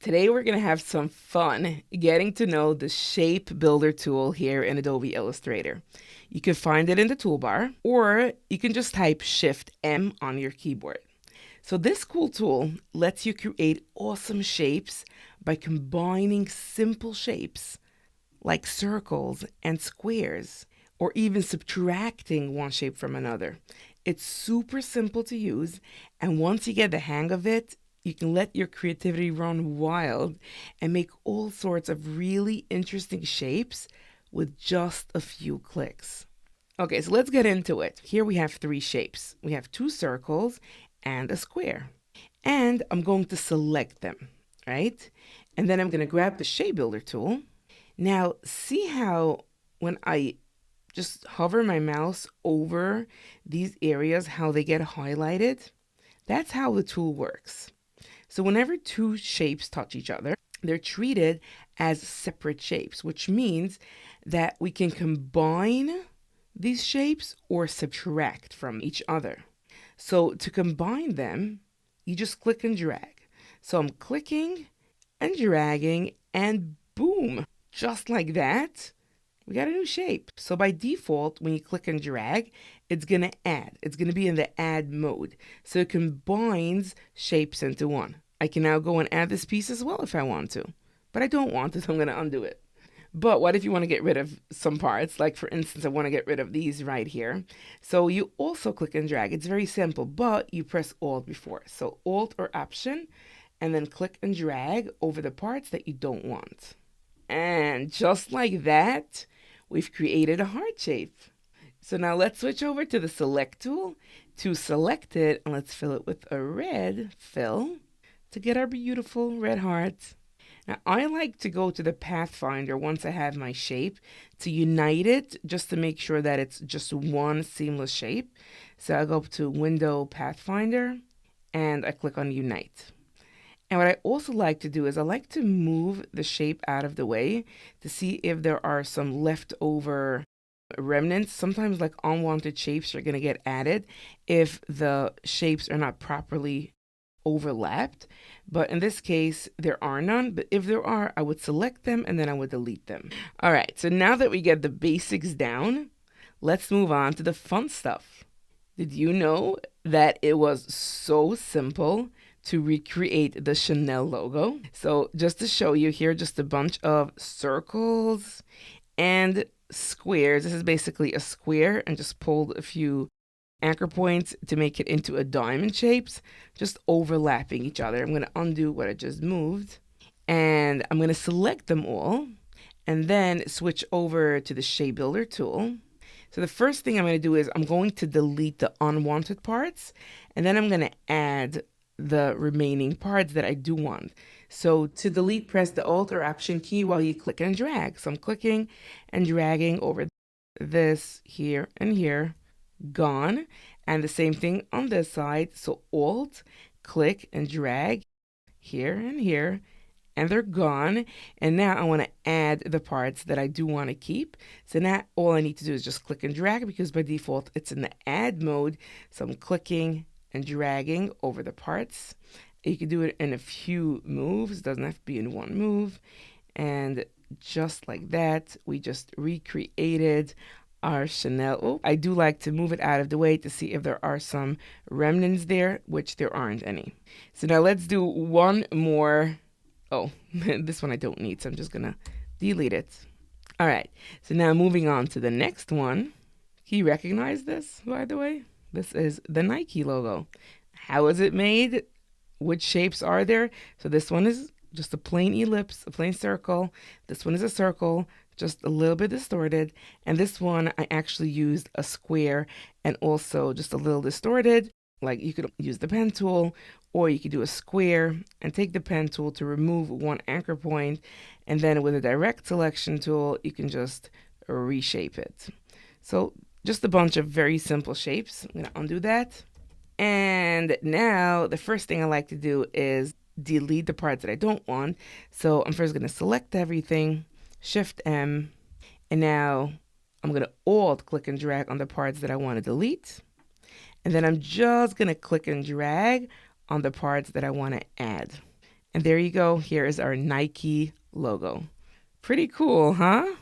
Today we're going to have some fun getting to know the Shape Builder tool here in Adobe Illustrator. You can find it in the toolbar, or you can just type Shift M on your keyboard. So this cool tool lets you create awesome shapes by combining simple shapes like circles and squares, or even subtracting one shape from another. It's super simple to use, and once you get the hang of it, you can let your creativity run wild and make all sorts of really interesting shapes with just a few clicks. Okay, so let's get into it. Here we have three shapes. We have two circles and a square. And I'm going to select them, right? And then I'm going to grab the Shape Builder tool. Now, see how when I just hover my mouse over these areas, how they get highlighted? That's how the tool works. So whenever two shapes touch each other, they're treated as separate shapes, which means that we can combine these shapes or subtract from each other. So to combine them, you just click and drag. So I'm clicking and dragging, and boom, just like that, we got a new shape. So by default, when you click and drag, it's going to add. It's going to be in the add mode. So it combines shapes into one. I can now go and add this piece as well if I want to. But I don't want to, so I'm going to undo it. But what if you want to get rid of some parts? Like, for instance, I want to get rid of these right here. So you also click and drag. It's very simple, but you press Alt before. So Alt or Option, and then click and drag over the parts that you don't want. And just like that, we've created a heart shape. So now let's switch over to the Select tool to select it, and let's fill it with a red fill to get our beautiful red heart. Now I like to go to the Pathfinder once I have my shape to unite it, just to make sure that it's just one seamless shape. So I go up to Window Pathfinder and I click on Unite. And what I also like to do is I like to move the shape out of the way to see if there are some leftover remnants. Sometimes like unwanted shapes are going to get added if the shapes are not properly overlapped. But in this case, there are none. But if there are, I would select them and then I would delete them. All right, so now that we get the basics down, let's move on to the fun stuff. Did you know that it was so simple to recreate the Chanel logo? So just to show you here, just a bunch of circles and squares. This is basically a square, and just pulled a few anchor points to make it into a diamond shapes, just overlapping each other. I'm going to undo what I just moved, and I'm going to select them all and then switch over to the Shape Builder tool. So the first thing I'm going to do is I'm going to delete the unwanted parts, and then I'm going to add the remaining parts that I do want. So to delete, press the Alt or Option key while you click and drag. So I'm clicking and dragging over this, here, and here. Gone. And the same thing on this side. So Alt, click, and drag here and here, and they're gone. And now I want to add the parts that I do want to keep. So now all I need to do is just click and drag, because by default it's in the add mode. So I'm clicking and dragging over the parts. You can do it in a few moves, it doesn't have to be in one move. And just like that, we just recreated our Chanel. Oh, I do like to move it out of the way to see if there are some remnants there, which there aren't any. So now let's do one more. Oh, this one I don't need, so I'm just gonna delete it. All right, so now moving on to the next one. Can you recognize this, by the way? This is the Nike logo. How is it made? Which shapes are there? So this one is just a plain ellipse, a plain circle. This one is a circle, just a little bit distorted. And this one, I actually used a square and also just a little distorted. Like, you could use the pen tool, or you could do a square and take the pen tool to remove one anchor point. And then with a direct selection tool, you can just reshape it. So just a bunch of very simple shapes. I'm gonna undo that. And now the first thing I like to do is delete the parts that I don't want. So I'm first going to select everything, Shift M, and now I'm going to Alt click and drag on the parts that I want to delete. And then I'm just going to click and drag on the parts that I want to add. And there you go. Here is our Nike logo. Pretty cool, huh?